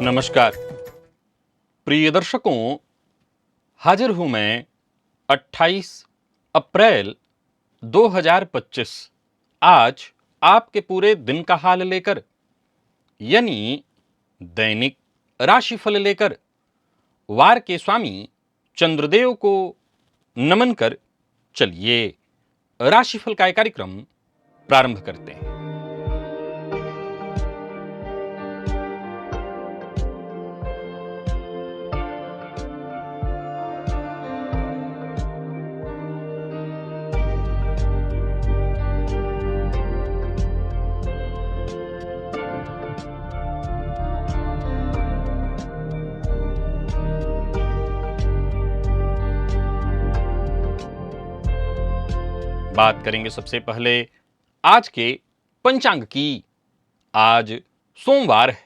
नमस्कार प्रिय दर्शकों, हाजिर हूं मैं 28 अप्रैल 2025 आज आपके पूरे दिन का हाल लेकर, यानी दैनिक राशिफल लेकर वार के स्वामी चंद्रदेव को नमन कर चलिए राशिफल का कार्यक्रम प्रारंभ करते हैं। बात करेंगे सबसे पहले आज के पंचांग की। आज सोमवार है,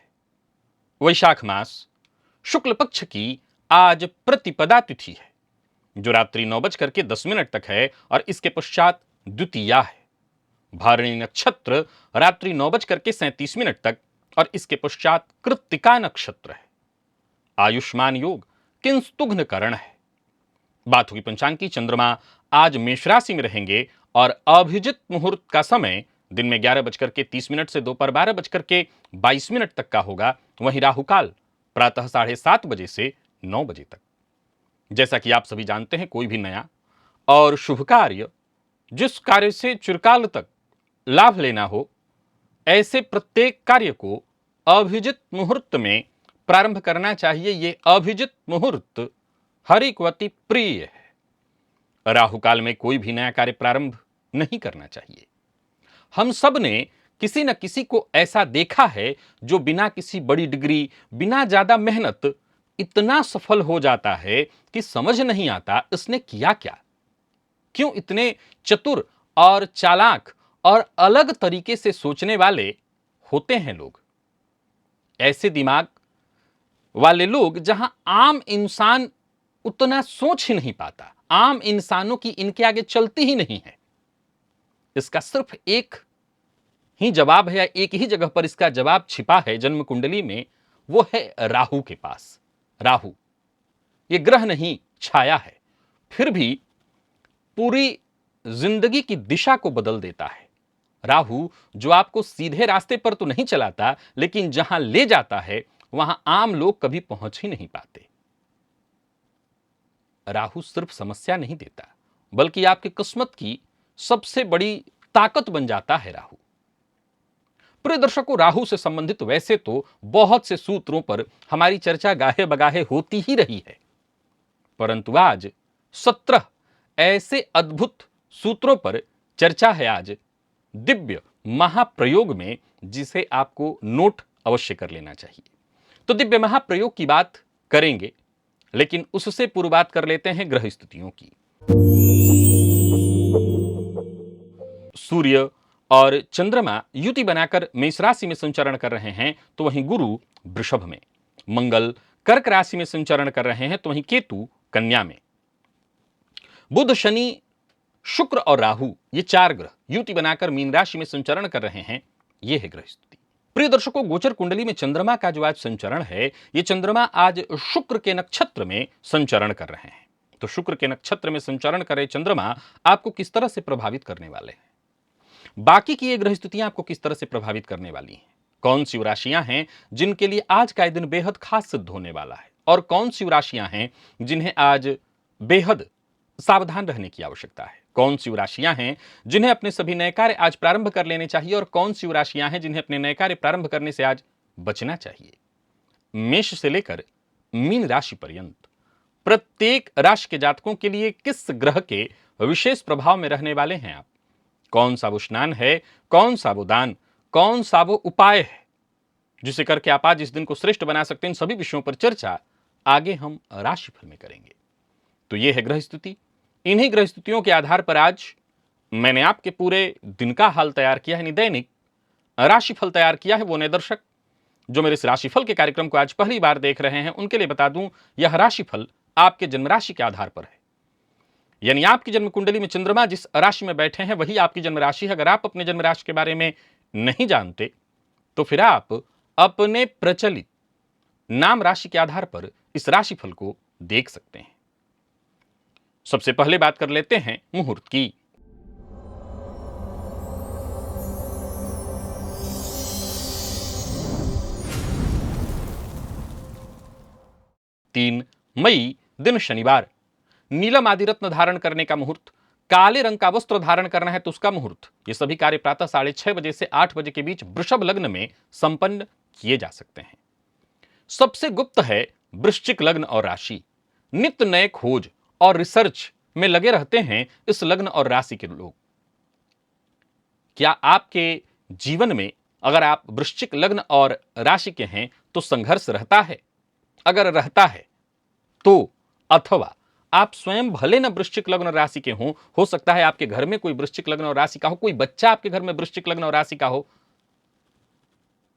वैशाख मास शुक्ल पक्ष की आज प्रतिपदा तिथि है, जो रात्रि 9:10 तक है और इसके पश्चात द्वितीया है। भरणी नक्षत्र रात्रि 9:37 तक और इसके पश्चात कृत्तिका नक्षत्र है। आयुष्मान योग किंस्तुघ्न करण है। बात होगी पंचांग की। चंद्रमा आज मेष राशि में रहेंगे और अभिजित मुहूर्त का समय दिन में 11:30 से दोपहर 12:22 तक का होगा। वहीं राहुकाल प्रातः 7:30 बजे से 9 बजे तक। जैसा कि आप सभी जानते हैं, कोई भी नया और शुभ कार्य, जिस कार्य से चिरकाल तक लाभ लेना हो, ऐसे प्रत्येक कार्य को अभिजित मुहूर्त में प्रारंभ करना चाहिए। ये अभिजित मुहूर्त हरिकवती प्रिय है। राहुकाल में कोई भी नया कार्य प्रारंभ नहीं करना चाहिए। हम सब ने किसी न किसी को ऐसा देखा है जो बिना किसी बड़ी डिग्री, बिना ज्यादा मेहनत इतना सफल हो जाता है कि समझ नहीं आता इसने किया क्या। क्यों इतने चतुर और चालाक और अलग तरीके से सोचने वाले होते हैं लोग। ऐसे दिमाग वाले लोग जहां आम इंसान उतना सोच ही नहीं पाता, आम इंसानों की इनके आगे चलती ही नहीं है। इसका सिर्फ एक ही जवाब है, या एक ही जगह पर इसका जवाब छिपा है जन्म कुंडली में, वो है राहु के पास। राहु ये ग्रह नहीं, छाया है, फिर भी पूरी जिंदगी की दिशा को बदल देता है। राहु जो आपको सीधे रास्ते पर तो नहीं चलाता, लेकिन जहां ले जाता है वहां आम लोग कभी पहुंच ही नहीं पाते। राहु सिर्फ समस्या नहीं देता, बल्कि आपकी किस्मत की सबसे बड़ी ताकत बन जाता है राहु। प्रिय दर्शकों, राहु से संबंधित वैसे तो बहुत से सूत्रों पर हमारी चर्चा गाहे बगाहे होती ही रही है, परंतु आज 17 ऐसे अद्भुत सूत्रों पर चर्चा है आज दिव्य महाप्रयोग में, जिसे आपको नोट अवश्य कर लेना चाहिए। तो दिव्य महाप्रयोग की बात करेंगे, लेकिन उससे पूर्व बात कर लेते हैं ग्रह स्थितियों की। सूर्य और चंद्रमा युति बनाकर मेष राशि में संचरण कर रहे हैं, तो वहीं गुरु वृषभ में, मंगल कर्क राशि में संचरण कर रहे हैं, तो वहीं केतु कन्या में। बुध, शनि, शुक्र और राहु ये 4 ग्रह युति बनाकर मीन राशि में संचरण कर रहे हैं। यह है ग्रह स्थिति। प्रिय दर्शकों, गोचर कुंडली में चंद्रमा का जो आज संचरण है, यह चंद्रमा आज शुक्र के नक्षत्र में संचरण कर रहे हैं। तो शुक्र के नक्षत्र में संचरण कर रहे चंद्रमा आपको किस तरह से प्रभावित करने वाले हैं, बाकी की ये ग्रह स्थितियां आपको किस तरह से प्रभावित करने वाली हैं, कौन सी राशियां हैं जिनके लिए आज का दिन बेहद खास सिद्ध होने वाला है, और कौन सी राशियां हैं जिन्हें आज बेहद सावधान रहने की आवश्यकता है, कौन सी राशियां हैं जिन्हें अपने सभी नए कार्य आज प्रारंभ कर लेने चाहिए, और कौन सी राशियां हैं जिन्हें अपने नए कार्य प्रारंभ करने से आज बचना चाहिए। मेष से लेकर मीन राशि पर्यंत प्रत्येक राशि के जातकों के लिए किस ग्रह के विशेष प्रभाव में रहने वाले हैं आप, कौन सा वो स्नान है, कौन सा वो दान, कौन सा वो उपाय है जिसे करके आप आज इस दिन को श्रेष्ठ बना सकते हैं, इन सभी विषयों पर चर्चा आगे हम राशिफल में करेंगे। तो ये है ग्रह स्थिति। इन्हीं ग्रह स्थितियों के आधार पर आज मैंने आपके पूरे दिन का हाल तैयार किया है, दैनिक राशिफल तैयार किया है। वो नए दर्शक जो मेरे इस राशिफल के कार्यक्रम को आज पहली बार देख रहे हैं, उनके लिए बता दूं, यह राशिफल आपके जन्म राशि के आधार पर है। यानी आपकी जन्म कुंडली में चंद्रमा जिस राशि में बैठे हैं वही आपकी जन्म राशि है। अगर आप अपने जन्म राशि के बारे में नहीं जानते तो फिर आप अपने प्रचलित नाम राशि के आधार पर इस राशिफल को देख सकते हैं। सबसे पहले बात कर लेते हैं मुहूर्त की। 3 मई दिन शनिवार, नीलम आदि रत्न धारण करने का मुहूर्त, काले रंग का वस्त्र धारण करना है तो उसका मुहूर्त। ये सभी कार्य प्रातः 6:30 से 8 बजे के बीच वृषभ लग्न में संपन्न किए जा सकते हैं। सबसे गुप्त है वृश्चिक लग्न और राशि। नित्य नए खोज और रिसर्च में लगे रहते हैं इस लग्न और राशि के लोग। क्या आपके जीवन में अगर आप वृश्चिक लग्न और राशि के हैं तो संघर्ष रहता है? अगर रहता है तो, अथवा आप स्वयं भले न वृश्चिक लग्न और राशि के हो सकता है आपके घर में कोई वृश्चिक लग्न और राशि का हो, कोई बच्चा आपके घर में वृश्चिक लग्न और राशि का हो,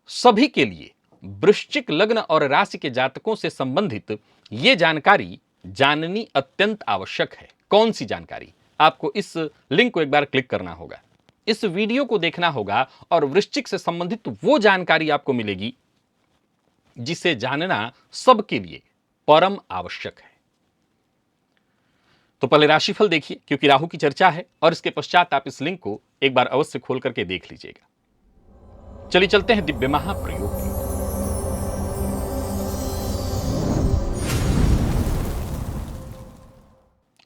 सभी के लिए वृश्चिक लग्न और राशि के जातकों से संबंधित यह जानकारी जाननी अत्यंत आवश्यक है। कौन सी जानकारी? आपको इस लिंक को एक बार क्लिक करना होगा, इस वीडियो को देखना होगा और वृश्चिक से संबंधित वो जानकारी आपको मिलेगी जिसे जानना सबके लिए परम आवश्यक है। तो पहले राशिफल देखिए, क्योंकि राहु की चर्चा है, और इसके पश्चात आप इस लिंक को एक बार अवश्य खोल करके देख लीजिएगा। चलिए चलते हैं दिव्य महाप्रयोग की।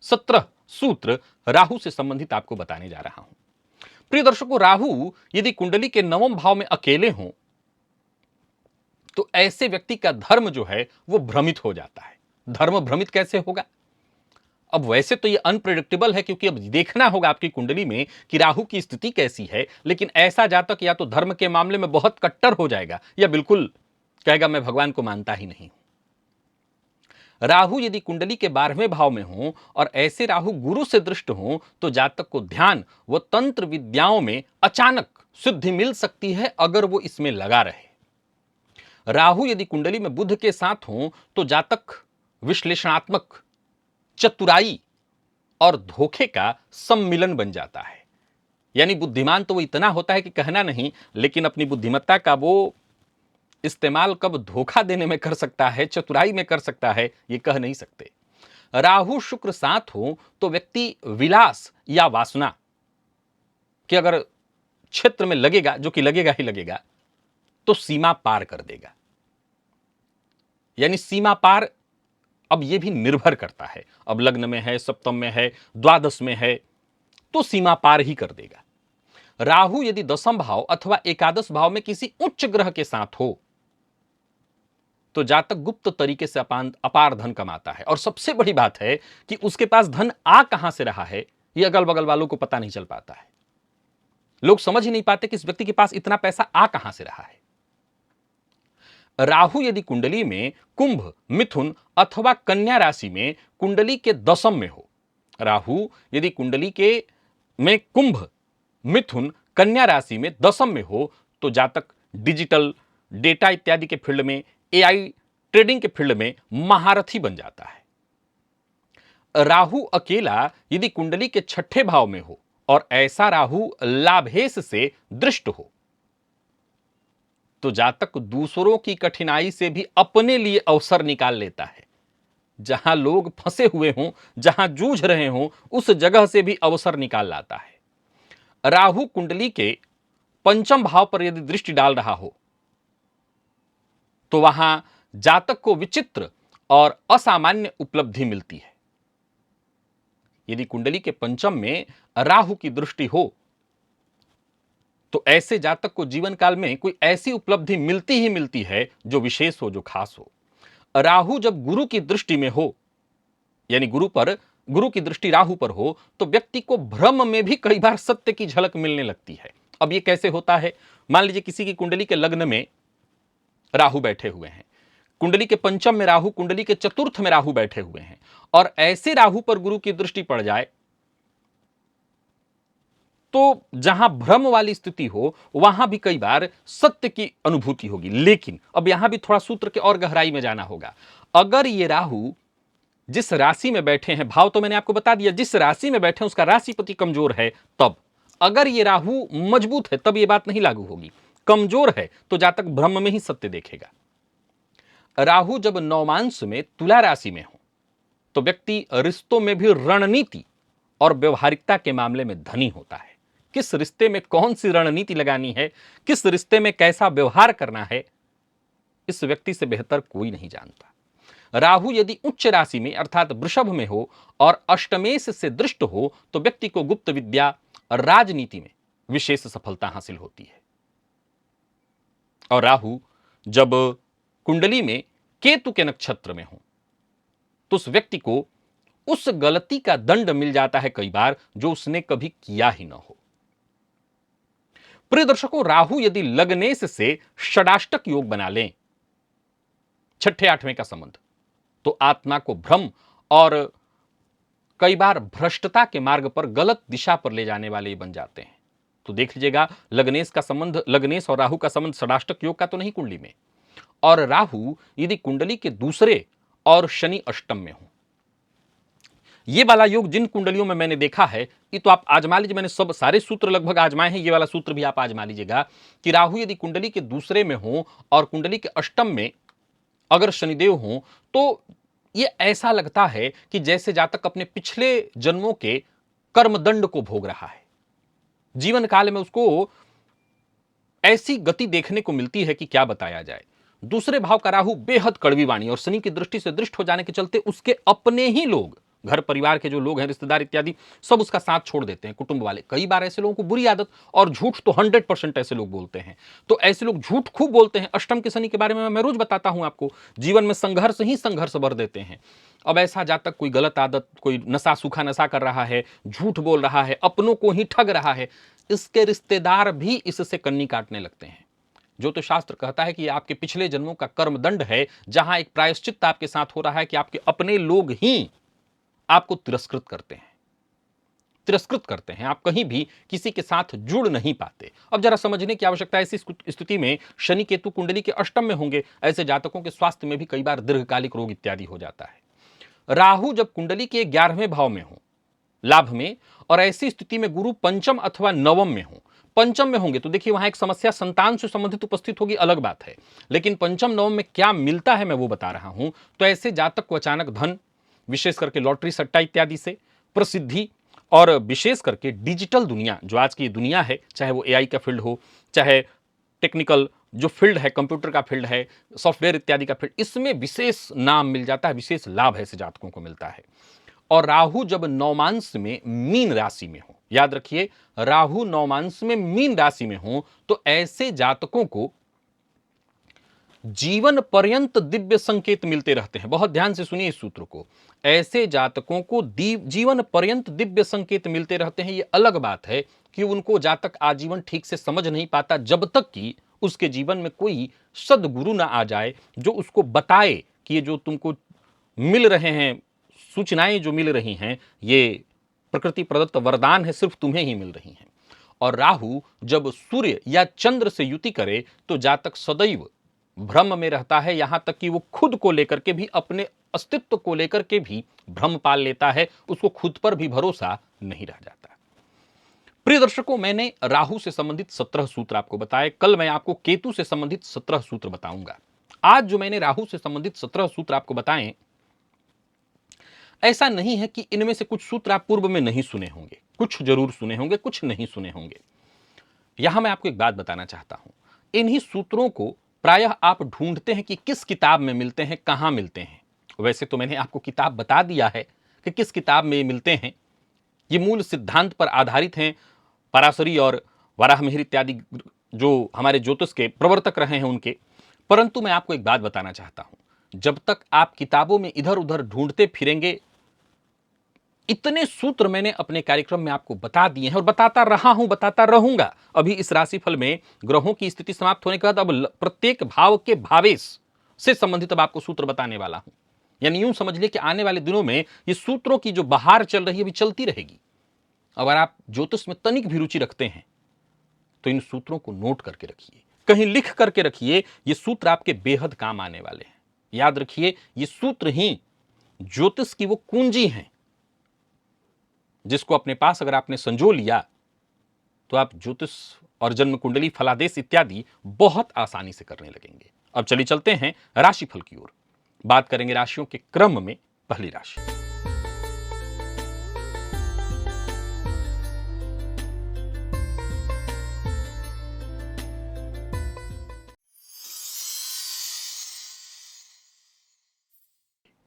सत्रह सूत्र राहु से संबंधित आपको बताने जा रहा हूं। प्रिय दर्शकों, राहु यदि कुंडली के 9वें भाव में अकेले हों तो ऐसे व्यक्ति का धर्म जो है वो भ्रमित हो जाता है। धर्म भ्रमित कैसे होगा? अब वैसे तो ये अनप्रेडिक्टेबल है, क्योंकि अब देखना होगा आपकी कुंडली में कि राहु की स्थिति कैसी है, लेकिन ऐसा जातक या तो धर्म के मामले में बहुत कट्टर हो जाएगा या बिल्कुल कहेगा मैं भगवान को मानता ही नहीं। राहु यदि कुंडली के 12वें भाव में हो और ऐसे राहु गुरु से दृष्ट हो तो जातक को ध्यान व तंत्र विद्याओं में अचानक सिद्धि मिल सकती है अगर वो इसमें लगा रहे। राहु यदि कुंडली में बुध के साथ हो तो जातक विश्लेषणात्मक, चतुराई और धोखे का सम्मिलन बन जाता है। यानी बुद्धिमान तो वो इतना होता है कि कहना नहीं, लेकिन अपनी बुद्धिमत्ता का वो इस्तेमाल कब धोखा देने में कर सकता है, चतुराई में कर सकता है, ये कह नहीं सकते। राहु शुक्र साथ हो तो व्यक्ति विलास या वासना के अगर क्षेत्र में लगेगा, जो कि लगेगा ही लगेगा, तो सीमा पार कर देगा। यानी सीमा पार अब यह भी निर्भर करता है, अब लग्न में है, सप्तम में है, द्वादश में है, तो सीमा पार ही कर देगा। राहु यदि 10वें भाव अथवा एकादश भाव में किसी उच्च ग्रह के साथ हो तो जातक गुप्त तरीके से अपार धन कमाता है। और सबसे बड़ी बात है कि उसके पास धन आ कहां से रहा है, यह अगल बगल वालों को पता नहीं चल पाता है। लोग समझ ही नहीं पाते कि इस व्यक्ति के पास इतना पैसा आ कहां से रहा है। राहु यदि कुंडली में कुंभ, मिथुन अथवा कन्या राशि में कुंडली के 10वें में हो, राहु यदि कुंडली के में कुंभ, मिथुन, कन्या राशि में 10वें में हो तो जातक डिजिटल, डेटा इत्यादि के फील्ड में, एआई ट्रेडिंग के फील्ड में महारथी बन जाता है। राहु अकेला यदि कुंडली के 6ठे भाव में हो और ऐसा राहु लाभेश से दृष्ट हो तो जातक दूसरों की कठिनाई से भी अपने लिए अवसर निकाल लेता है। जहां लोग फंसे हुए हों, जहां जूझ रहे हों, उस जगह से भी अवसर निकाल लाता है। राहु कुंडली के 5वें भाव पर यदि दृष्टि डाल रहा हो तो वहां जातक को विचित्र और असामान्य उपलब्धि मिलती है। यदि कुंडली के 5वें में राहु की दृष्टि हो तो ऐसे जातक को जीवन काल में कोई ऐसी उपलब्धि मिलती ही मिलती है जो विशेष हो, जो खास हो। राहु जब गुरु की दृष्टि में हो, यानी गुरु की दृष्टि राहु पर हो तो व्यक्ति को भ्रम में भी कई बार सत्य की झलक मिलने लगती है। अब यह कैसे होता है? मान लीजिए किसी की कुंडली के लग्न में राहु बैठे हुए हैं, कुंडली के 5वें में राहु, कुंडली के 4th में राहु बैठे हुए हैं, और ऐसे राहु पर गुरु की दृष्टि पड़ जाए तो जहां भ्रम वाली स्थिति हो वहां भी कई बार सत्य की अनुभूति होगी। लेकिन अब यहां भी थोड़ा सूत्र के और गहराई में जाना होगा। अगर ये राहु जिस राशि में बैठे हैं, भाव तो मैंने आपको बता दिया, जिस राशि में बैठे हैं उसका राशिपति कमजोर है, तब अगर ये राहु मजबूत है तब ये बात नहीं लागू होगी। कमजोर है तो जातक भ्रम में ही सत्य देखेगा। राहु जब नवमांश में तुला राशि में हो तो व्यक्ति रिश्तों में भी रणनीति और व्यवहारिकता के मामले में धनी होता है। किस रिश्ते में कौन सी रणनीति लगानी है, किस रिश्ते में कैसा व्यवहार करना है, इस व्यक्ति से बेहतर कोई नहीं जानता। राहु यदि उच्च राशि में अर्थात वृषभ में हो और अष्टमेश से दृष्ट हो तो व्यक्ति को गुप्त विद्या और राजनीति में विशेष सफलता हासिल होती है। और राहु जब कुंडली में केतु के नक्षत्र में हो तो उस व्यक्ति को उस गलती का दंड मिल जाता है कई बार जो उसने कभी किया ही ना हो। प्रिय दर्शकों, राहु यदि लग्नेश से षडाष्टक योग बना लें, छठे आठवें का संबंध, तो आत्मा को भ्रम और कई बार भ्रष्टता के मार्ग पर गलत दिशा पर ले जाने वाले बन जाते हैं। तो देख लीजिएगा, लग्नेश का संबंध, लग्नेश और राहु का संबंध षडाष्टक योग का तो नहीं कुंडली में, और राहु यदि कुंडली के दूसरे और शनि अष्टम में हो, ये वाला योग जिन कुंडलियों में मैंने देखा है, ये तो आप आजमा लीजिए, मैंने सब सारे सूत्र लगभग आजमाए हैं, ये वाला सूत्र भी आप आजमा लीजिएगा कि राहु यदि कुंडली के दूसरे में हो और कुंडली के अष्टम में अगर शनिदेव हो तो ये ऐसा लगता है कि जैसे जातक अपने पिछले जन्मों के कर्मदंड को भोग रहा है। जीवन काल में उसको ऐसी गति देखने को मिलती है कि क्या बताया जाए। दूसरे भाव का राहु बेहद कड़वी वाणी और शनि की दृष्टि से दृष्ट हो जाने के चलते उसके अपने ही लोग, घर परिवार के जो लोग हैं, रिश्तेदार इत्यादि, सब उसका साथ छोड़ देते हैं, कुटुंब वाले। कई बार ऐसे लोगों को बुरी आदत और झूठ तो 100% ऐसे लोग बोलते हैं। तो ऐसे लोग झूठ खूब बोलते हैं। अष्टम के शनि के बारे में मैं रोज बताता हूं आपको, जीवन में संघर्ष ही संघर्ष भर देते हैं। अब ऐसा जातक कोई गलत आदत, कोई नशा, सूखा नशा कर रहा है, झूठ बोल रहा है, अपनों को ही ठग रहा है, इसके रिश्तेदार भी इससे कन्नी काटने लगते हैं। जो तो शास्त्र कहता है कि आपके पिछले जन्मों का कर्मदंड है, जहां एक प्रायश्चित आपके साथ हो रहा है कि आपके अपने लोग ही आपको तिरस्कृत करते हैं, आप कहीं भी किसी के साथ जुड़ नहीं पाते। अब जरा समझने की आवश्यकता है, ऐसी स्थिति में शनि केतु कुंडली के अष्टम में होंगे, ऐसे जातकों के स्वास्थ्य में भी कई बार दीर्घकालिक रोग इत्यादि हो जाता है। राहु जब कुंडली के 11वें भाव में हो, लाभ में, और ऐसी स्थिति में गुरु पंचम अथवा नवम में हो, पंचम में होंगे तो देखिए वहां एक समस्या संतान से संबंधित उपस्थित होगी, अलग बात है, लेकिन पंचम नवम में क्या मिलता है मैं वो बता रहा हूं। तो ऐसे जातक को अचानक धन, विशेष करके लॉटरी सट्टा इत्यादि से, प्रसिद्धि और विशेष करके डिजिटल दुनिया, जो आज की दुनिया है, चाहे वो एआई का फील्ड हो, चाहे टेक्निकल जो फील्ड है, कंप्यूटर का फील्ड है, सॉफ्टवेयर इत्यादि का फील्ड, इसमें विशेष नाम मिल जाता है, विशेष लाभ ऐसे जातकों को मिलता है। और राहु जब नवमांश में मीन राशि में हो, याद रखिए, राहु नवमांश में मीन राशि में हो तो ऐसे जातकों को जीवन पर्यंत दिव्य संकेत मिलते रहते हैं। बहुत ध्यान से सुनिए इस सूत्र को। ऐसे जातकों को जीवन पर्यंत दिव्य संकेत मिलते रहते हैं। ये अलग बात है कि उनको जातक आजीवन ठीक से समझ नहीं पाता, जब तक कि उसके जीवन में कोई सद्गुरु ना आ जाए जो उसको बताए कि ये जो तुमको मिल रहे हैं, सूचनाएं जो मिल रही हैं, ये प्रकृति प्रदत्त वरदान है, सिर्फ तुम्हें ही मिल रही हैं। और राहु जब सूर्य या चंद्र से युति करे तो जातक सदैव भ्रम में रहता है, यहां तक कि वो खुद को लेकर के भी, अपने अस्तित्व को लेकर के भी भ्रम पाल लेता है, उसको खुद पर भी भरोसा नहीं रह जाता। प्रिय दर्शकों, मैंने राहु से संबंधित 17 सूत्र आपको बताए। कल मैं आपको केतु से संबंधित 17 सूत्र बताऊंगा। आज जो मैंने राहु से संबंधित 17 सूत्र आपको बताए, ऐसा नहीं है कि इनमें से कुछ सूत्र आप पूर्व में नहीं सुने होंगे, कुछ जरूर सुने होंगे, कुछ नहीं सुने होंगे। यहां मैं आपको एक बात बताना चाहता हूं, इन्हीं सूत्रों को प्रायः आप ढूंढते हैं कि किस किताब में मिलते हैं, कहां मिलते हैं। वैसे तो मैंने आपको किताब बता दिया है कि किस किताब में ये मिलते हैं। ये मूल सिद्धांत पर आधारित हैं, पराशरी और वराहमिहिर इत्यादि जो हमारे ज्योतिष के प्रवर्तक रहे हैं उनके। परंतु मैं आपको एक बात बताना चाहता हूं, जब तक आप किताबों में इधर उधर ढूंढते फिरेंगे, इतने सूत्र मैंने अपने कार्यक्रम में आपको बता दिए हैं और बताता रहा हूं, बताता रहूंगा। अभी इस राशिफल में ग्रहों की स्थिति समाप्त होने के बाद अब प्रत्येक भाव के भावेश से संबंधित अब आपको सूत्र बताने वाला हूं। यानी यूं समझ लिए कि आने वाले दिनों में ये सूत्रों की जो बहार चल रही है, अभी चलती रहेगी। अगर आप ज्योतिष में तनिक भी रुचि रखते हैं तो इन सूत्रों को नोट करके रखिए, कहीं लिख करके रखिए। ये सूत्र आपके बेहद काम आने वाले हैं। याद रखिए, ये सूत्र ही ज्योतिष की वो कुंजी हैं जिसको अपने पास अगर आपने संजो लिया तो आप ज्योतिष और जन्म कुंडली, फलादेश इत्यादि बहुत आसानी से करने लगेंगे। अब चलिए चलते हैं राशिफल की ओर। बात करेंगे राशियों के क्रम में। पहली राशि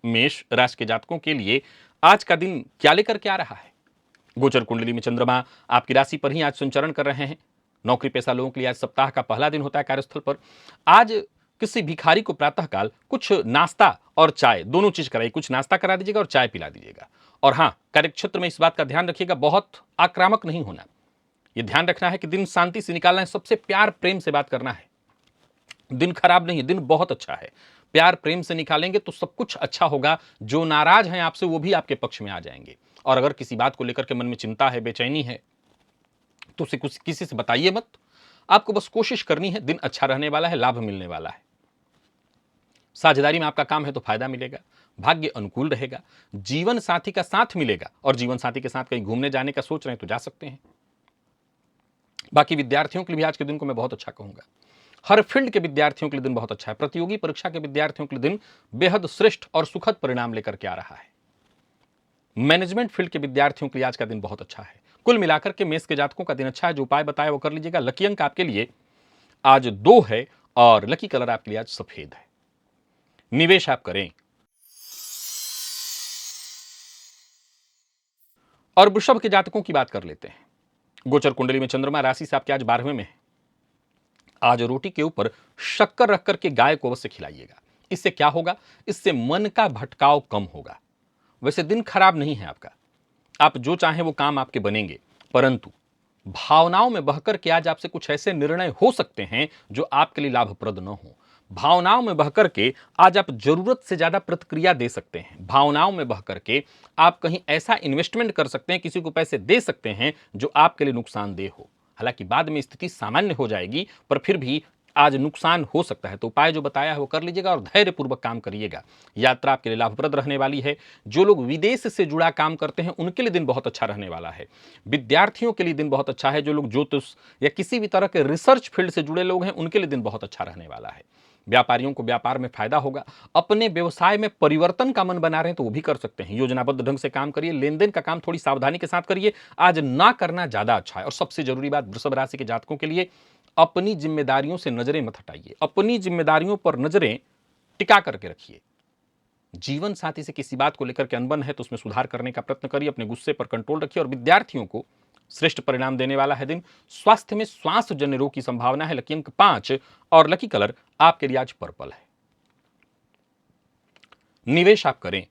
मेष राशि के जातकों के लिए आज का दिन क्या लेकर के आ रहा है? गोचर कुंडली में चंद्रमा आपकी राशि पर ही आज संचरण कर रहे हैं। नौकरी पेशा लोगों के लिए आज सप्ताह का पहला दिन होता है कार्यस्थल पर। आज किसी भिखारी को प्रातःकाल कुछ नाश्ता और चाय दोनों चीज कराइए, कुछ नाश्ता करा दीजिएगा और चाय पिला दीजिएगा। और हाँ, कार्यक्षेत्र में इस बात का ध्यान रखिएगा, बहुत आक्रामक नहीं होना। यह ध्यान रखना है कि दिन शांति से निकालना है, सबसे प्यार प्रेम से बात करना है। दिन खराब नहीं है, दिन बहुत अच्छा है। प्यार प्रेम से निकालेंगे तो सब कुछ अच्छा होगा। जो नाराज हैं आपसे वो भी आपके पक्ष में आ जाएंगे। और अगर किसी बात को लेकर के मन में चिंता है, बेचैनी है, तो उसे किसी से बताइए मत। आपको बस कोशिश करनी है, दिन अच्छा रहने वाला है, लाभ मिलने वाला है। साझेदारी में आपका काम है तो फायदा मिलेगा, भाग्य अनुकूल रहेगा, जीवन साथी का साथ मिलेगा। और जीवन साथी के साथ कहीं घूमने जाने का सोच रहे हैं तो जा सकते हैं। बाकी विद्यार्थियों के लिए भी आज के दिन को मैं बहुत अच्छा कहूंगा। हर फील्ड के विद्यार्थियों के लिए दिन बहुत अच्छा है। प्रतियोगी परीक्षा के विद्यार्थियों के लिए दिन बेहद श्रेष्ठ और सुखद परिणाम लेकर के आ रहा है। मैनेजमेंट फील्ड के विद्यार्थियों के लिए आज का दिन बहुत अच्छा है। कुल मिलाकर के मेष के जातकों का दिन अच्छा है। जो उपाय बताया वो कर लीजिएगा। लकी अंक आपके लिए आज 2 है और लकी कलर आपके लिए आज सफेद है। निवेश आप करें। और वृषभ के जातकों की बात कर लेते हैं। गोचर कुंडली में चंद्रमा राशि से आपके आज 12वें में है। आज रोटी के ऊपर शक्कर रख करके गाय को अवश्य खिलाइएगा। इससे क्या होगा? इससे मन का भटकाव कम होगा। वैसे दिन खराब नहीं है आपका, आप जो चाहें वो काम आपके बनेंगे, परंतु भावनाओं में बहकर के आज आपसे कुछ ऐसे निर्णय हो सकते हैं जो आपके लिए लाभप्रद न हो। भावनाओं में बहकर के आज आप जरूरत से ज्यादा प्रतिक्रिया दे सकते हैं। भावनाओं में बहकर के आप कहीं ऐसा इन्वेस्टमेंट कर सकते हैं, किसी को पैसे दे सकते हैं जो आपके लिए नुकसानदेह हो। हालांकि बाद में स्थिति सामान्य हो जाएगी, पर फिर भी आज नुकसान हो सकता है। तो उपाय जो बताया है वो कर लीजिएगा और धैर्यपूर्वक काम करिएगा। यात्रा आपके लिए लाभप्रद रहने वाली है। जो लोग विदेश से जुड़ा काम करते हैं उनके लिए दिन बहुत अच्छा रहने वाला है। विद्यार्थियों के लिए दिन बहुत अच्छा है। जो लोग ज्योतिष या किसी भी तरह के रिसर्च फील्ड से जुड़े लोग हैं उनके लिए दिन बहुत अच्छा रहने वाला है। व्यापारियों को व्यापार में फायदा होगा। अपने व्यवसाय में परिवर्तन का मन बना रहे हैं तो वो भी कर सकते हैं। योजनाबद्ध ढंग से काम करिए। लेन देन का काम थोड़ी सावधानी के साथ करिए। आज ना करना ज्यादा अच्छा है। और सबसे जरूरी बात वृषभ राशि के जातकों के लिए, अपनी जिम्मेदारियों से नजरें मत हटाइए। अपनी जिम्मेदारियों पर नजरें टिका करके रखिए। जीवन साथी से किसी बात को लेकर के अनबन है तो उसमें सुधार करने का प्रयत्न करिए। अपने गुस्से पर कंट्रोल रखिए। और विद्यार्थियों को श्रेष्ठ परिणाम देने वाला है दिन। स्वास्थ्य में श्वास जन्य रोग की संभावना है। लकी अंक 5 और लकी कलर आपके लिए आज पर्पल है। निवेश आप करें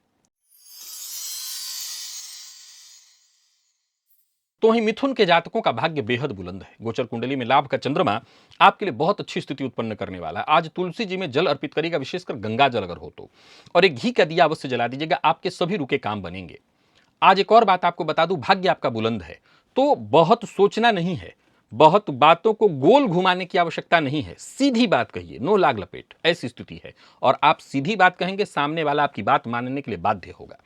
तो ही मिथुन के जातकों का भाग्य बेहद बुलंद है। गोचर कुंडली में लाभ का चंद्रमा आपके लिए बहुत अच्छी स्थिति उत्पन्न करने वाला है। आज तुलसी जी में जल अर्पित करिएगा, विशेषकर गंगा जल अगर हो तो। और एक घी का दिया अवश्य जला दीजिएगा। आपके सभी रुके काम बनेंगे। आज एक और बात आपको बता दूं, भाग्य आपका बुलंद है तो बहुत सोचना नहीं है, बहुत बातों को गोल घुमाने की आवश्यकता नहीं है। सीधी बात कहिए, नो लाग लपेट, ऐसी स्थिति है। और आप सीधी बात कहेंगे, सामने वाला आपकी बात मानने के लिए बाध्य होगा।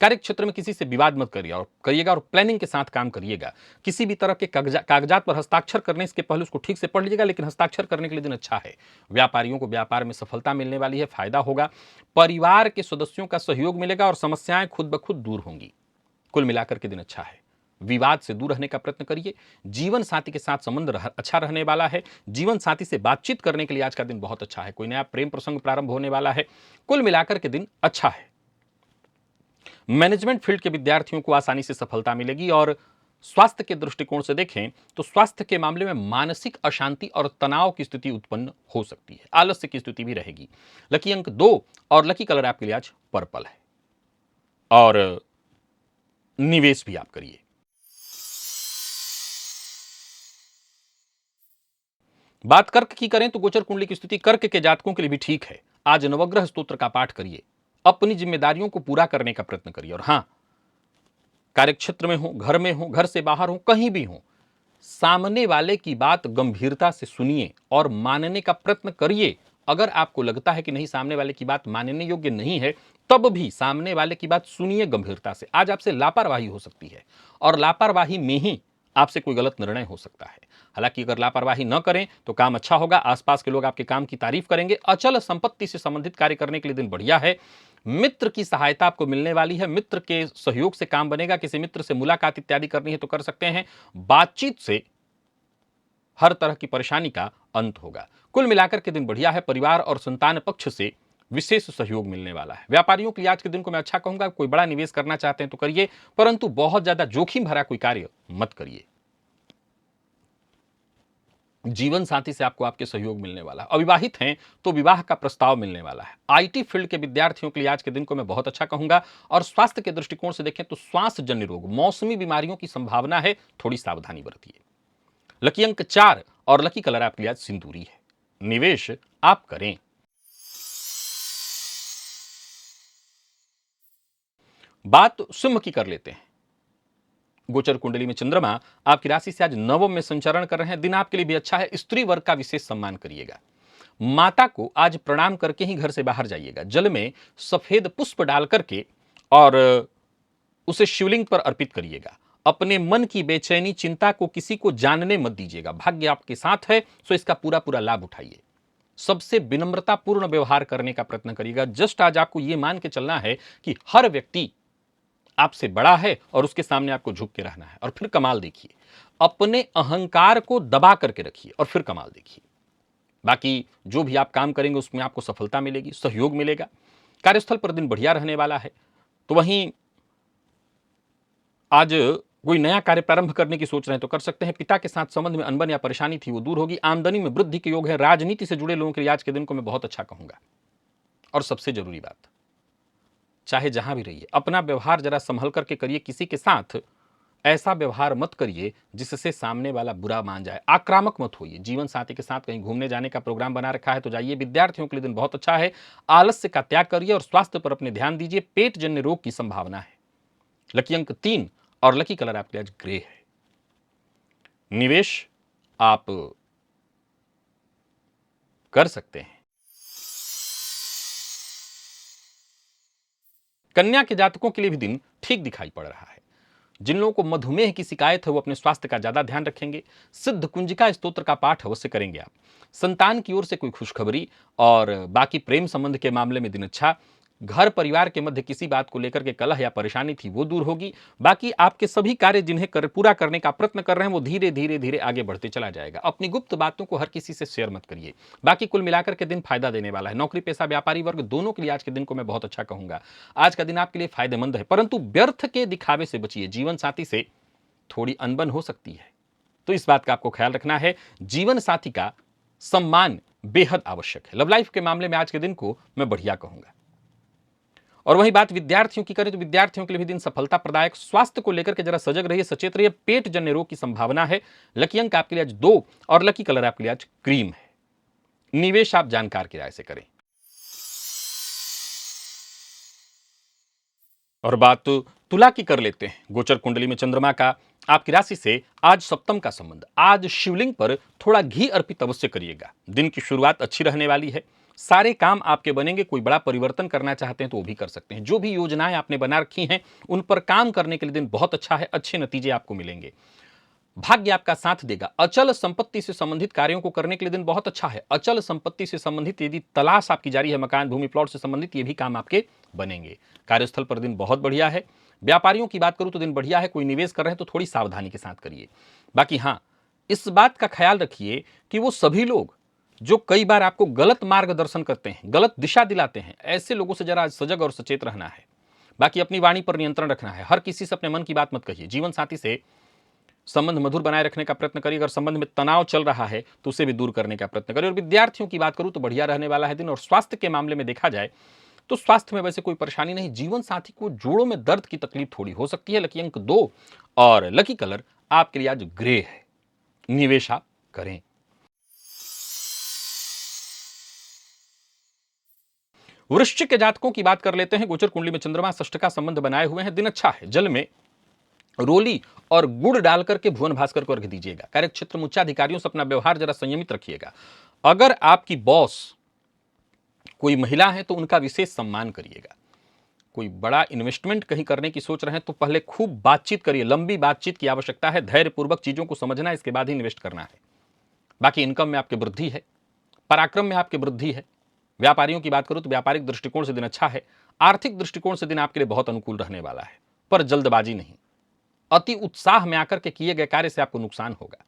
कार्य क्षेत्र में किसी से विवाद मत करिएगा और प्लानिंग के साथ काम करिएगा। किसी भी तरह के कागजात पर हस्ताक्षर करने इसके पहले उसको ठीक से पढ़ लीजिएगा, लेकिन हस्ताक्षर करने के लिए दिन अच्छा है। व्यापारियों को व्यापार में सफलता मिलने वाली है, फायदा होगा। परिवार के सदस्यों का सहयोग मिलेगा और समस्याएं खुद ब खुद दूर होंगी। कुल मिलाकर के दिन अच्छा है। विवाद से दूर रहने का प्रयत्न करिए। जीवन साथी के साथ संबंध अच्छा रहने वाला है। जीवन साथी से बातचीत करने के लिए आज का दिन बहुत अच्छा है। कोई नया प्रेम प्रसंग प्रारंभ होने वाला है। कुल मिलाकर के दिन अच्छा है। मैनेजमेंट फील्ड के विद्यार्थियों को आसानी से सफलता मिलेगी। और स्वास्थ्य के दृष्टिकोण से देखें तो स्वास्थ्य के मामले में मानसिक अशांति और तनाव की स्थिति उत्पन्न हो सकती है। आलस्य की स्थिति भी रहेगी। लकी अंक 2 और लकी कलर आपके लिए आज पर्पल है। और निवेश भी आप करिए। बात कर्क की करें तो गोचर कुंडली की स्थिति कर्क के जातकों के लिए भी ठीक है। आज नवग्रह स्तोत्र का पाठ करिए। अपनी जिम्मेदारियों को पूरा करने का प्रयत्न करिए। और हां, कार्यक्षेत्र में हो, घर में हो, घर से बाहर हो, कहीं भी हो, सामने वाले की बात गंभीरता से सुनिए और मानने का प्रयत्न करिए। अगर आपको लगता है कि नहीं, सामने वाले की बात मानने योग्य नहीं है, तब भी सामने वाले की बात सुनिए गंभीरता से। आज आपसे लापरवाही हो सकती है और लापरवाही में ही आपसे कोई गलत निर्णय हो सकता है। हालांकि अगर लापरवाही न करें तो काम अच्छा होगा, आसपास के लोग आपके काम की तारीफ करेंगे। अचल संपत्ति से संबंधित कार्य करने के लिए दिन बढ़िया है। मित्र की सहायता आपको मिलने वाली है, मित्र के सहयोग से काम बनेगा। किसी मित्र से मुलाकात इत्यादि करनी है तो कर सकते हैं। बातचीत से हर तरह की परेशानी का अंत होगा। कुल मिलाकर के दिन बढ़िया है। परिवार और संतान पक्ष से विशेष सहयोग मिलने वाला है। व्यापारियों के लिए आज के दिन को मैं अच्छा कहूंगा। कोई बड़ा निवेश करना चाहते हैं तो करिए, परंतु बहुत ज्यादा जोखिम भरा कोई कार्य मत करिए। जीवन साथी से आपको आपके सहयोग मिलने वाला है। अविवाहित हैं तो विवाह का प्रस्ताव मिलने वाला है। आईटी फील्ड के विद्यार्थियों के लिए आज के दिन को मैं बहुत अच्छा कहूंगा। और स्वास्थ्य के दृष्टिकोण से देखें तो श्वास जन्य रोग, मौसमी बीमारियों की संभावना है, थोड़ी सावधानी बरतिए। लकी अंक 4 और लकी कलर आपके लिए आज सिंदूरी है। निवेश आप करें। बात सिंह की कर लेते हैं। गोचर कुंडली में चंद्रमा आपकी राशि से आज नवम में संचरण कर रहे हैं। दिन आपके लिए भी अच्छा है। स्त्री वर्ग का विशेष सम्मान करिएगा। माता को आज प्रणाम करके ही घर से बाहर जाइएगा। जल में सफेद पुष्प डाल करके और उसे शिवलिंग पर अर्पित करिएगा। अपने मन की बेचैनी चिंता को किसी को जानने मत दीजिएगा। भाग्य आपके साथ है, सो इसका पूरा पूरा लाभ उठाइए। सबसे विनम्रतापूर्ण व्यवहार करने का प्रयत्न करिएगा। जस्ट आज आपको यह मान के चलना है कि हर व्यक्ति आपसे बड़ा है और उसके सामने आपको झुक के रहना है, और फिर कमाल देखिए। अपने अहंकार को दबा करके रखिए और फिर कमाल देखिए। बाकी जो भी आप काम करेंगे उसमें आपको सफलता मिलेगी, सहयोग मिलेगा। कार्यस्थल पर दिन बढ़िया रहने वाला है। तो वहीं आज कोई नया कार्य प्रारंभ करने की सोच रहे हैं तो कर सकते हैं। पिता के साथ संबंध में अनबन या परेशानी थी वो दूर होगी। आमदनी में वृद्धि के योग है। राजनीति से जुड़े लोगों के लिए आज के दिन को मैं बहुत अच्छा कहूंगा। और सबसे जरूरी बात, चाहे जहां भी रहिए, अपना व्यवहार जरा संभल करके करिए। किसी के साथ ऐसा व्यवहार मत करिए जिससे सामने वाला बुरा मान जाए। आक्रामक मत होइए। जीवन साथी के साथ कहीं घूमने जाने का प्रोग्राम बना रखा है तो जाइए। विद्यार्थियों के लिए दिन बहुत अच्छा है। आलस्य का त्याग करिए और स्वास्थ्य पर अपने ध्यान दीजिए। पेट जन्य रोग की संभावना है। लकी अंक 3 और लकी कलर आपके आज ग्रे है। निवेश आप कर सकते हैं। कन्या के जातकों के लिए भी दिन ठीक दिखाई पड़ रहा है। जिन लोगों को मधुमेह की शिकायत है वो अपने स्वास्थ्य का ज्यादा ध्यान रखेंगे। सिद्ध कुंजिका स्तोत्र का पाठ अवश्य करेंगे आप। संतान की ओर से कोई खुशखबरी और बाकी प्रेम संबंध के मामले में दिन अच्छा। घर परिवार के मध्य किसी बात को लेकर के कलह या परेशानी थी वो दूर होगी। बाकी आपके सभी कार्य जिन्हें पूरा करने का प्रयत्न कर रहे हैं वो धीरे धीरे धीरे आगे बढ़ते चला जाएगा। अपनी गुप्त बातों को हर किसी से शेयर मत करिए। बाकी कुल मिलाकर के दिन फायदा देने वाला है। नौकरी पेशा व्यापारी वर्ग दोनों के लिए आज के दिन को मैं बहुत अच्छा कहूंगा। आज का दिन आपके लिए फायदेमंद है, परंतु व्यर्थ के दिखावे से बचिए। जीवन साथी से थोड़ी अनबन हो सकती है, तो इस बात का आपको ख्याल रखना है। जीवन साथी का सम्मान बेहद आवश्यक है। लव लाइफ के मामले में आज के दिन को मैं बढ़िया कहूंगा। और वही बात विद्यार्थियों की करें तो विद्यार्थियों के लिए भी दिन सफलता प्रदायक। स्वास्थ्य को लेकर के जरा सजग रहिए, सचेत रहिए। पेट जन्य रोग की संभावना है। लकी अंक आपके लिए आज 2 और लकी कलर आपके लिए आज क्रीम है। निवेश आप जानकार की राय से करें। और बात तुला की कर लेते हैं। गोचर कुंडली में चंद्रमा का आपकी राशि से आज सप्तम का संबंध। आज शिवलिंग पर थोड़ा घी अर्पित अवश्य करिएगा। दिन की शुरुआत अच्छी रहने वाली है। सारे काम आपके बनेंगे। कोई बड़ा परिवर्तन करना चाहते हैं तो वो भी कर सकते हैं। जो भी योजनाएं आपने बना रखी हैं उन पर काम करने के लिए दिन बहुत अच्छा है। अच्छे नतीजे आपको मिलेंगे। भाग्य आपका साथ देगा। अचल संपत्ति से संबंधित कार्यों को करने के लिए दिन बहुत अच्छा है। अचल संपत्ति से संबंधित यदि तलाश आपकी जारी है, मकान भूमि प्लॉट से संबंधित, ये भी काम आपके बनेंगे। कार्यस्थल पर दिन बहुत बढ़िया है। व्यापारियों की बात करूं तो दिन बढ़िया है। कोई निवेश कर रहे हैं तो थोड़ी सावधानी के साथ करिए। बाकी हां, इस बात का ख्याल रखिए कि वो सभी लोग जो कई बार आपको गलत मार्गदर्शन करते हैं, गलत दिशा दिलाते हैं, ऐसे लोगों से जरा सजग और सचेत रहना है। बाकी अपनी वाणी पर नियंत्रण रखना है। हर किसी से अपने मन की बात मत कहिए। जीवन साथी से संबंध मधुर बनाए रखने का प्रयत्न करिए। अगर संबंध में तनाव चल रहा है तो उसे भी दूर करने का प्रयत्न करिए। और विद्यार्थियों की बात करूं तो बढ़िया रहने वाला है दिन। और स्वास्थ्य के मामले में देखा जाए तो स्वास्थ्य में वैसे कोई परेशानी नहीं। जीवन साथी को जोड़ों में दर्द की तकलीफ थोड़ी हो सकती है। लकी अंक 2 और लकी कलर आपके लिए आज ग्रे है। निवेश आप करें। वृश्चिक के जातकों की बात कर लेते हैं। गोचर कुंडली में चंद्रमा षष्ठ का संबंध बनाए हुए हैं। दिन अच्छा है। जल में रोली और गुड़ डालकर के भुवन भास्कर को अर्घ्य दीजिएगा। कार्यक्षेत्र में उच्चाधिकारियों से अपना व्यवहार जरा संयमित रखिएगा। अगर आपकी बॉस कोई महिला है तो उनका विशेष सम्मान करिएगा। कोई बड़ा इन्वेस्टमेंट कहीं करने की सोच रहे हैं तो पहले खूब बातचीत करिए, लंबी बातचीत की आवश्यकता है, धैर्यपूर्वक चीजों को समझना, इसके बाद ही इन्वेस्ट करना है। बाकी इनकम में आपकी वृद्धि है, पराक्रम में आपकी वृद्धि है। व्यापारियों की बात करूं तो व्यापारिक दृष्टिकोण से दिन अच्छा है। आर्थिक दृष्टिकोण से दिन आपके लिए बहुत अनुकूल रहने वाला है, पर जल्दबाजी नहीं, अति उत्साह में आकर के किए गए कार्य से आपको नुकसान होगा।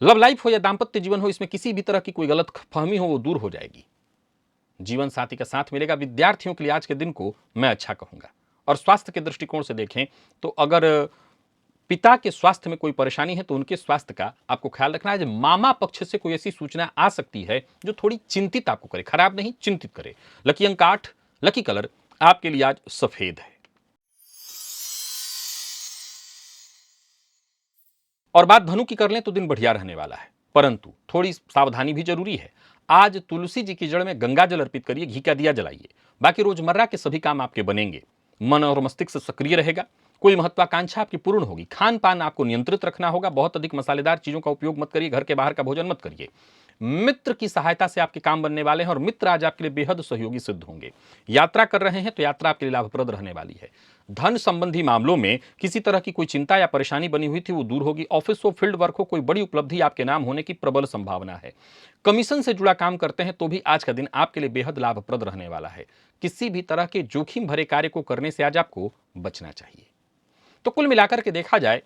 लव लाइफ हो या दाम्पत्य जीवन हो, इसमें किसी भी तरह की कोई गलत फहमी हो वो दूर हो जाएगी। जीवन साथी का साथ मिलेगा। विद्यार्थियों के लिए आज के दिन को मैं अच्छा कहूंगा। और स्वास्थ्य के दृष्टिकोण से देखें तो अगर पिता के स्वास्थ्य में कोई परेशानी है तो उनके स्वास्थ्य का आपको ख्याल रखना है। मामा पक्ष से कोई ऐसी सूचना आ सकती है जो थोड़ी चिंतित आपको करे, खराब नहीं चिंतित करे। लकी अंक 8, लकी कलर आपके लिए आज सफेद है। और बात धनु की कर लें तो दिन बढ़िया रहने वाला है, परंतु थोड़ी सावधानी भी जरूरी है। आज तुलसी जी की जड़ में गंगा जल अर्पित करिए, घी का दिया जलाइए। बाकी रोजमर्रा के सभी काम आपके बनेंगे। मन और मस्तिष्क सक्रिय रहेगा। कोई महत्वाकांक्षा आपकी पूर्ण होगी। खान पान आपको नियंत्रित रखना होगा। बहुत अधिक मसालेदार चीजों का उपयोग मत करिए। घर के बाहर का भोजन मत करिए। मित्र की सहायता से आपके काम बनने वाले हैं और मित्र आज आपके लिए बेहद सहयोगी सिद्ध होंगे। यात्रा कर रहे हैं तो यात्रा आपके लिए लाभप्रद रहने वाली है। धन संबंधी मामलों में किसी तरह की कोई चिंता या परेशानी बनी हुई थी वो दूर होगी। ऑफिस हो, फील्ड वर्क हो, कोई बड़ी उपलब्धि आपके नाम होने की प्रबल संभावना है। कमीशन से जुड़ा काम करते हैं तो भी आज का दिन आपके लिए बेहद लाभप्रद रहने वाला है। किसी भी तरह के जोखिम भरे कार्य को करने से आज आपको बचना चाहिए। तो कुल मिलाकर के देखा जाए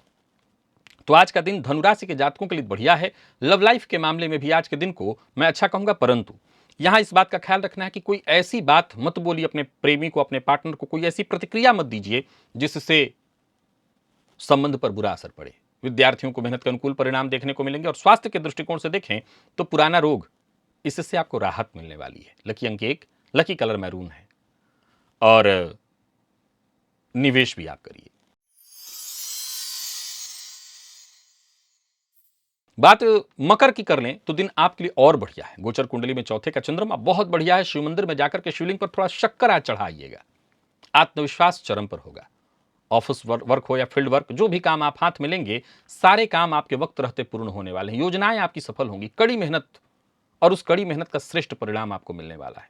तो आज का दिन धनुराशि के जातकों के लिए बढ़िया है। लव लाइफ के मामले में भी आज के दिन को मैं अच्छा कहूंगा, परंतु यहां इस बात का ख्याल रखना है कि कोई ऐसी बात मत बोलिए अपने प्रेमी को, अपने पार्टनर को, कोई ऐसी प्रतिक्रिया मत दीजिए जिससे संबंध पर बुरा असर पड़े। विद्यार्थियों को मेहनत के अनुकूल परिणाम देखने को मिलेंगे। और स्वास्थ्य के दृष्टिकोण से देखें तो पुराना रोग, इससे आपको राहत मिलने वाली है। लकी अंक 1, लकी कलर मैरून है और निवेश भी आप करिए। बात मकर की कर लें तो दिन आपके लिए और बढ़िया है। गोचर कुंडली में चौथे का चंद्रमा बहुत बढ़िया है। शिव मंदिर में जाकर के शिवलिंग पर थोड़ा शक्कर आज चढ़ाइएगा। आत्मविश्वास चरम पर होगा। ऑफिस वर्क हो या फील्ड वर्क, जो भी काम आप हाथ में लेंगे सारे काम आपके वक्त रहते पूर्ण होने वाले हैं। योजनाएं आपकी सफल होंगी। कड़ी मेहनत और उस कड़ी मेहनत का श्रेष्ठ परिणाम आपको मिलने वाला है।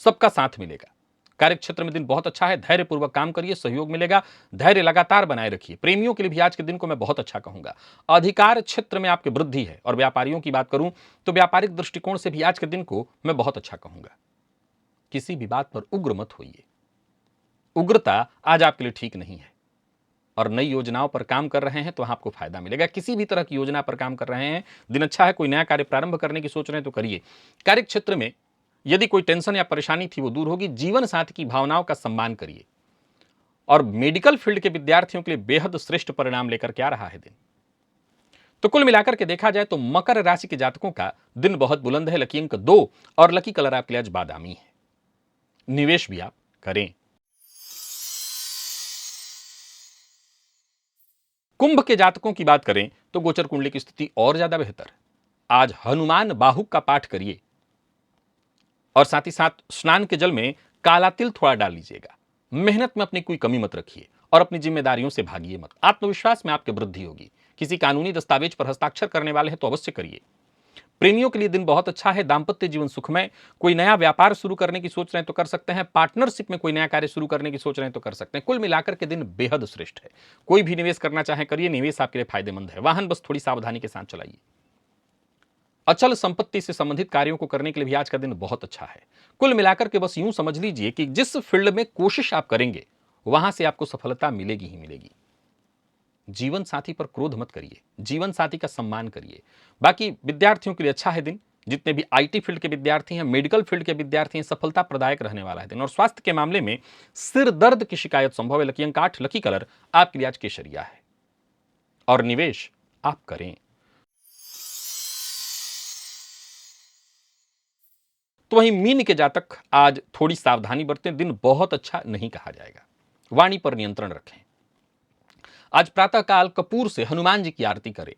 सबका साथ मिलेगा। कार्य क्षेत्र में दिन बहुत अच्छा है। धैर्यपूर्वक काम करिए, सहयोग मिलेगा। धैर्य लगातार बनाए रखिए। प्रेमियों के लिए भी आज के दिन को मैं बहुत अच्छा कहूंगा। अधिकार क्षेत्र में आपकी वृद्धि है। और व्यापारियों की बात करूं तो व्यापारिक दृष्टिकोण से भी आज के दिन को मैं बहुत अच्छा कहूंगा। किसी भी बात पर उग्र मत होइए। उग्रता आज आपके लिए ठीक नहीं है। और नई योजनाओं पर काम कर रहे हैं तो आपको फायदा मिलेगा। किसी भी तरह की योजना पर काम कर रहे हैं, दिन अच्छा है। कोई नया कार्य प्रारंभ करने की सोच रहे हैं तो करिए। कार्य क्षेत्र में यदि कोई टेंशन या परेशानी थी वो दूर होगी। जीवन साथी की भावनाओं का सम्मान करिए। और मेडिकल फील्ड के विद्यार्थियों के लिए बेहद श्रेष्ठ परिणाम लेकर के आ रहा है दिन। तो कुल मिलाकर के देखा जाए तो मकर राशि के जातकों का दिन बहुत बुलंद है। लकी अंक 2 और लकी कलर आपके लिए आज बादामी है। निवेश भी आप करें। कुंभ के जातकों की बात करें तो गोचर कुंडली की स्थिति और ज्यादा बेहतर। आज हनुमान बाहुक का पाठ करिए और साथ ही साथ स्नान के जल में काला तिल थोड़ा डाल लीजिएगा। मेहनत में अपनी कोई कमी मत रखिए और अपनी जिम्मेदारियों से भागिए मत। आत्मविश्वास में आपकी वृद्धि होगी। किसी कानूनी दस्तावेज पर हस्ताक्षर करने वाले हैं तो अवश्य करिए। प्रेमियों के लिए दिन बहुत अच्छा है। दाम्पत्य जीवन सुखमय। कोई नया व्यापार शुरू करने की सोच रहे हैं तो कर सकते हैं। पार्टनरशिप में कोई नया कार्य शुरू करने की सोच रहे हैं तो कर सकते हैं। कुल मिलाकर के दिन बेहद श्रेष्ठ है। कोई भी निवेश करना चाहे करिए। निवेश आपके लिए फायदेमंद है। वाहन बस थोड़ी सावधानी के साथ चलाइए। अचल संपत्ति से संबंधित कार्यों को करने के लिए भी आज का दिन बहुत अच्छा है। कुल मिलाकर के बस यूं समझ लीजिए कि जिस फील्ड में कोशिश आप करेंगे वहां से आपको सफलता मिलेगी ही मिलेगी। जीवन साथी पर क्रोध मत करिए। जीवन साथी का सम्मान करिए। बाकी विद्यार्थियों के लिए अच्छा है दिन। जितने भी आईटी फील्ड के विद्यार्थी हैं, मेडिकल फील्ड के विद्यार्थी हैं, सफलता प्रदायक रहने वाला है दिन। और स्वास्थ्य के मामले में सिर दर्द की शिकायत संभव है। लकी अंक 8, लकी कलर आपके लिए आज केसरिया है। और निवेश आप करें। तो वहीं मीन के जातक आज थोड़ी सावधानी बरतें। दिन बहुत अच्छा नहीं कहा जाएगा। वाणी पर नियंत्रण रखें। आज प्रातःकाल कपूर से हनुमान जी की आरती करें।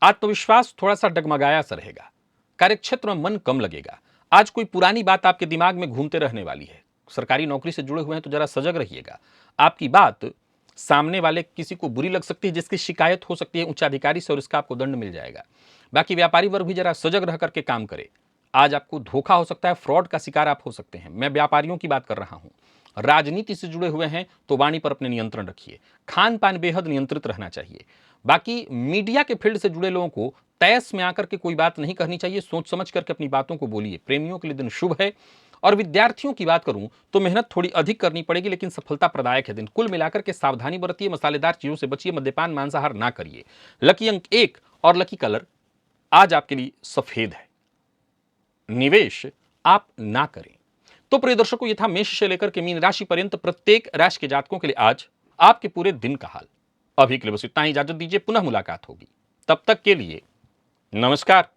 आत्मविश्वास थोड़ा सा डगमगाया सा रहेगा। कार्यक्षेत्र में मन कम लगेगा। आज कोई पुरानी बात आपके दिमाग में घूमते रहने वाली है। सरकारी नौकरी से जुड़े हुए हैं तो जरा सजग रहिएगा। आपकी बात सामने वाले किसी को बुरी लग सकती है, जिसकी शिकायत हो सकती है उच्चाधिकारी से और इसका आपको दंड मिल जाएगा। बाकी व्यापारी वर्ग भी जरा सजग रह करके काम करे। आज आपको धोखा हो सकता है, फ्रॉड का शिकार आप हो सकते हैं। मैं व्यापारियों की बात कर रहा हूं। राजनीति से जुड़े हुए हैं तो वाणी पर अपने नियंत्रण रखिए। खान पान बेहद नियंत्रित रहना चाहिए। बाकी मीडिया के फील्ड से जुड़े लोगों को तैस में आकर के कोई बात नहीं करनी चाहिए। सोच समझ करके अपनी बातों को बोलिए। प्रेमियों के लिए दिन शुभ है। और विद्यार्थियों की बात करूं तो मेहनत थोड़ी अधिक करनी पड़ेगी, लेकिन सफलता प्रदायक है दिन। कुल मिलाकर के सावधानी बरतिए, मसालेदार चीजों से बचिए, मद्यपान मांसाहार ना करिए। लकी अंक 1 और लकी कलर आज आपके लिए सफेद है। निवेश आप ना करें। तो प्रिय दर्शकों, ये था मेष से लेकर के मीन राशि पर्यंत प्रत्येक राशि के जातकों के लिए आज आपके पूरे दिन का हाल। अभी के लिए बस इतना ही, इजाजत दीजिए, पुनः मुलाकात होगी। तब तक के लिए नमस्कार।